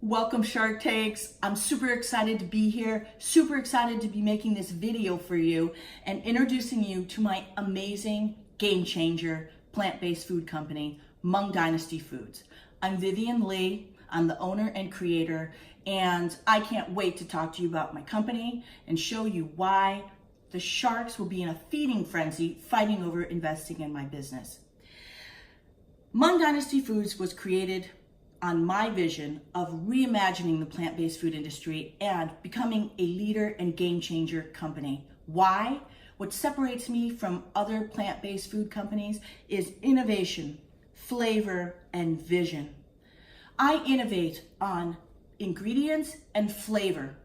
Welcome Shark Tanks. I'm super excited to be here, super excited to be making this video for you and introducing you to my amazing game changer plant-based food company, Mung Dynasty Foods. I'm Vivian Lee. I'm the owner and creator, and I can't wait to talk to you about my company and show you why the sharks will be in a feeding frenzy fighting over investing in my business. Mung Dynasty Foods was created on my vision of reimagining the plant-based food industry and becoming a leader and game changer company. Why? What separates me from other plant-based food companies is innovation, flavor, and vision. I innovate on ingredients and flavor.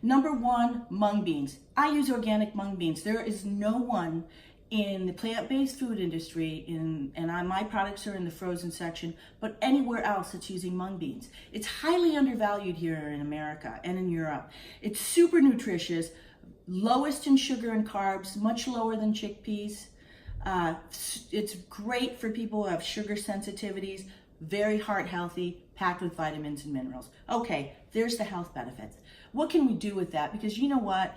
Number one, mung beans. I use organic mung beans. There is no one in the plant-based food industry, my products are in the frozen section, but anywhere else that's using mung beans. It's highly undervalued here in America and in Europe. It's super nutritious, lowest in sugar and carbs, much lower than chickpeas. It's great for people who have sugar sensitivities, very heart healthy, packed with vitamins and minerals. Okay, there's the health benefits. What can we do with that? Because you know what?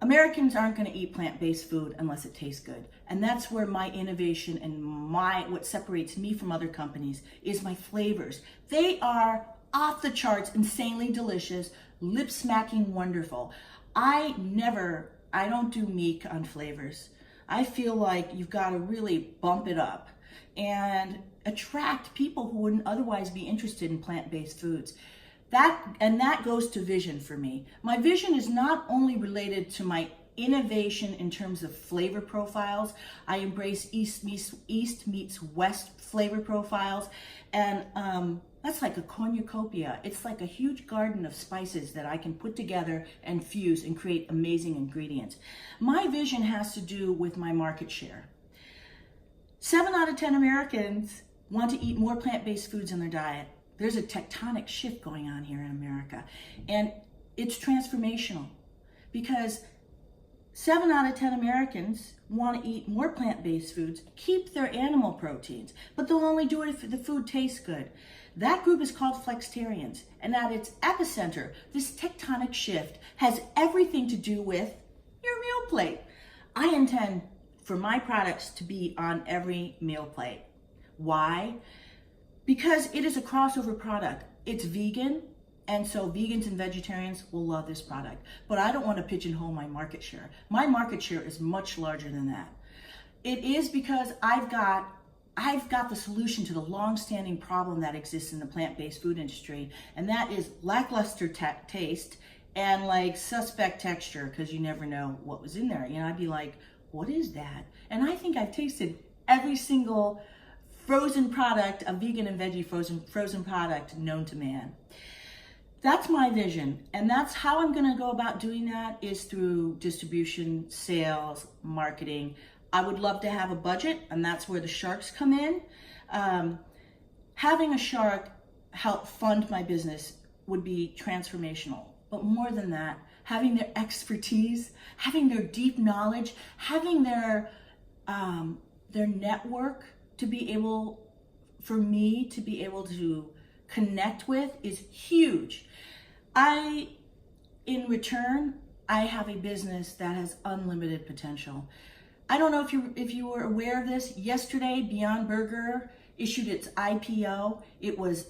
Americans aren't going to eat plant-based food unless it tastes good. And that's where my innovation and what separates me from other companies is my flavors. They are off the charts, insanely delicious, lip-smacking wonderful. I don't do meek on flavors. I feel like you've got to really bump it up and attract people who wouldn't otherwise be interested in plant-based foods. That goes to vision for me. My vision is not only related to my innovation in terms of flavor profiles. I embrace East meets West flavor profiles, and that's like a cornucopia. It's like a huge garden of spices that I can put together and fuse and create amazing ingredients. My vision has to do with my market share. 7 out of 10 Americans want to eat more plant-based foods in their diet. There's a tectonic shift going on here in America, and it's transformational because 7 out of 10 Americans want to eat more plant-based foods, keep their animal proteins, but they'll only do it if the food tastes good. That group is called flexitarians, and at its epicenter, this tectonic shift has everything to do with your meal plate. I intend for my products to be on every meal plate. Why? Because it is a crossover product. It's vegan, and so vegans and vegetarians will love this product. But I don't want to pigeonhole my market share. My market share is much larger than that. It is because I've got the solution to the long-standing problem that exists in the plant-based food industry, and that is lackluster taste and like suspect texture, because you never know what was in there. You know, I'd be like, what is that? And I think I've tasted every single frozen product, a vegan and veggie frozen product known to man. That's my vision, and that's how I'm going to go about doing that is through distribution, sales, marketing. I would love to have a budget, and that's where the sharks come in. Having a shark help fund my business would be transformational, but more than that, having their expertise, having their deep knowledge, having their network to be able, for me to be able to connect with is huge. In return, I have a business that has unlimited potential. I don't know if you were aware of this. Yesterday, Beyond Burger issued its IPO. It was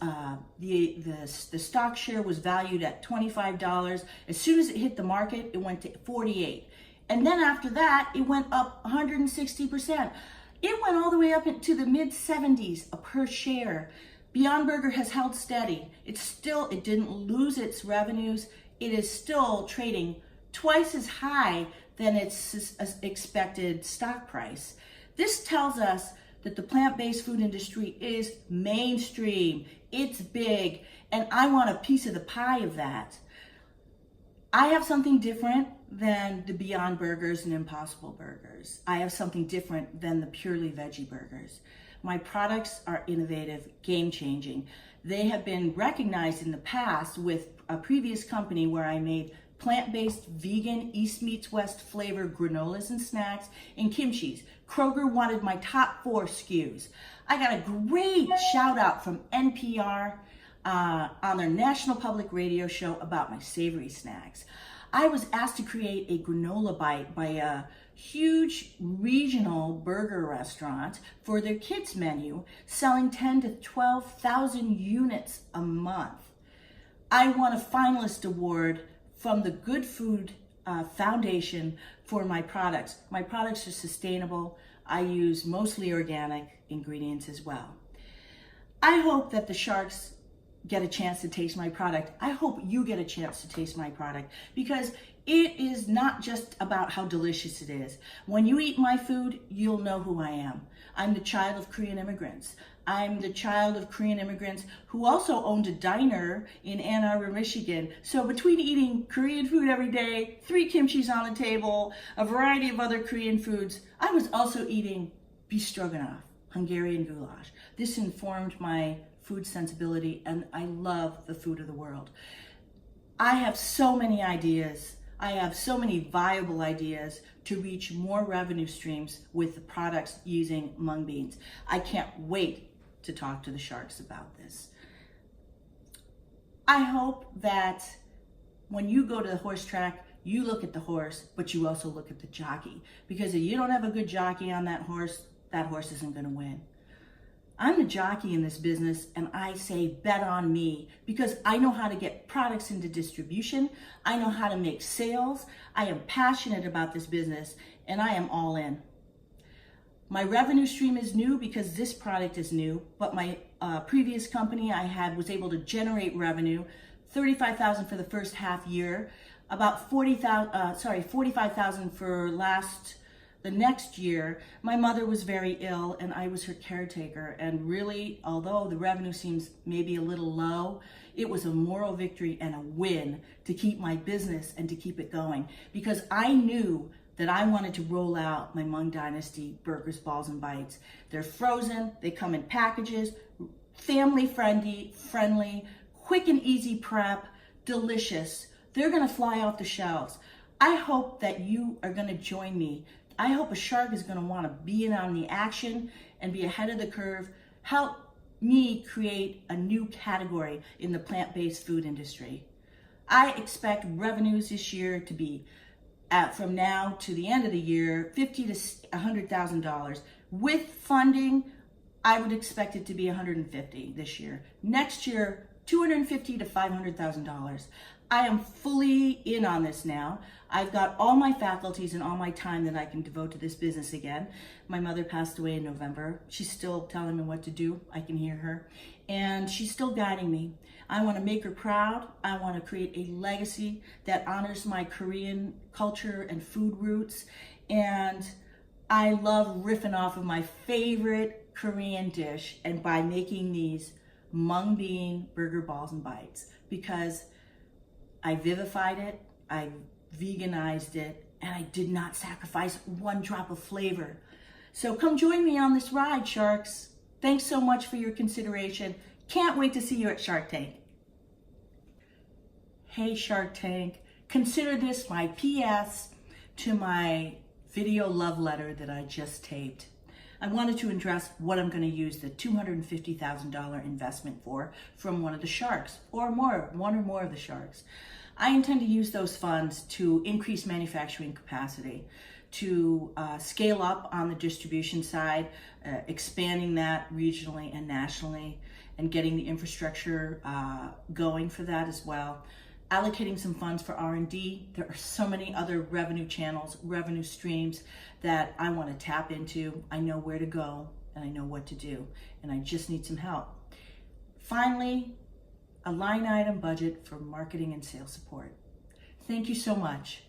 the stock share was valued at $25. As soon as it hit the market, it went to $48, and then after that, it went up 160%. It went all the way up into the mid-70s per share. Beyond Burger has held steady. It didn't lose its revenues. It is still trading twice as high than its expected stock price. This tells us that the plant-based food industry is mainstream. It's big, and I want a piece of the pie of that. I have something different than the Beyond Burgers and Impossible Burgers. I have something different than the purely veggie burgers. My products are innovative, game-changing. They have been recognized in the past with a previous company where I made plant-based vegan East meets West flavor granolas and snacks and kimchis. Kroger wanted my top 4 SKUs. I got a great shout out from NPR. on their national public radio show about my savory snacks. I was asked to create a granola bite by a huge regional burger restaurant for their kids menu, selling 10 to 12,000 units a month. I won a finalist award from the Good Food Foundation for my products. My products are sustainable. I use mostly organic ingredients as well. I hope that the sharks get a chance to taste my product. I hope you get a chance to taste my product, because it is not just about how delicious it is. When you eat my food, you'll know who I am. I'm the child of Korean immigrants. I'm the child of Korean immigrants who also owned a diner in Ann Arbor, Michigan. So between eating Korean food every day, 3 kimchis on the table, a variety of other Korean foods, I was also eating beef stroganoff, Hungarian goulash. This informed my food sensibility, and I love the food of the world. I have so many ideas. I have so many viable ideas to reach more revenue streams with the products using mung beans. I can't wait to talk to the sharks about this. I hope that when you go to the horse track, you look at the horse, but you also look at the jockey. Because if you don't have a good jockey on that horse isn't going to win. I'm the jockey in this business, and I say bet on me, because I know how to get products into distribution. I know how to make sales. I am passionate about this business, and I am all in. My revenue stream is new because this product is new, but my previous company I had was able to generate revenue, $35,000 for the first half year, about $45,000 for the next year. My mother was very ill and I was her caretaker, and really, although the revenue seems maybe a little low, it was a moral victory and a win to keep my business and to keep it going, because I knew that I wanted to roll out my Mung Dynasty burgers, balls, and bites. They're frozen, they come in packages, family friendly, quick and easy prep, delicious. They're gonna fly off the shelves. I hope that you are gonna join me. I hope a shark is gonna wanna be in on the action and be ahead of the curve. Help me create a new category in the plant-based food industry. I expect revenues this year to be, from now to the end of the year, $50,000 to $100,000. With funding, I would expect it to be $150,000 this year. Next year, $250,000 to $500,000. I am fully in on this now. I've got all my faculties and all my time that I can devote to this business again. My mother passed away in November. She's still telling me what to do. I can hear her. And she's still guiding me. I want to make her proud. I want to create a legacy that honors my Korean culture and food roots. And I love riffing off of my favorite Korean dish, and by making these mung bean burger, balls, and bites, because I vivified it, I veganized it, and I did not sacrifice one drop of flavor. So come join me on this ride, sharks. Thanks so much for your consideration. Can't wait to see you at Shark Tank. Hey Shark Tank, consider this my PS to my video love letter that I just taped. I wanted to address what I'm going to use the $250,000 investment for from one of the sharks, or one or more of the sharks. I intend to use those funds to increase manufacturing capacity, to scale up on the distribution side, expanding that regionally and nationally, and getting the infrastructure going for that as well. Allocating some funds for R&D. There are so many other revenue channels, revenue streams that I want to tap into. I know where to go and I know what to do, and I just need some help. Finally, a line item budget for marketing and sales support. Thank you so much.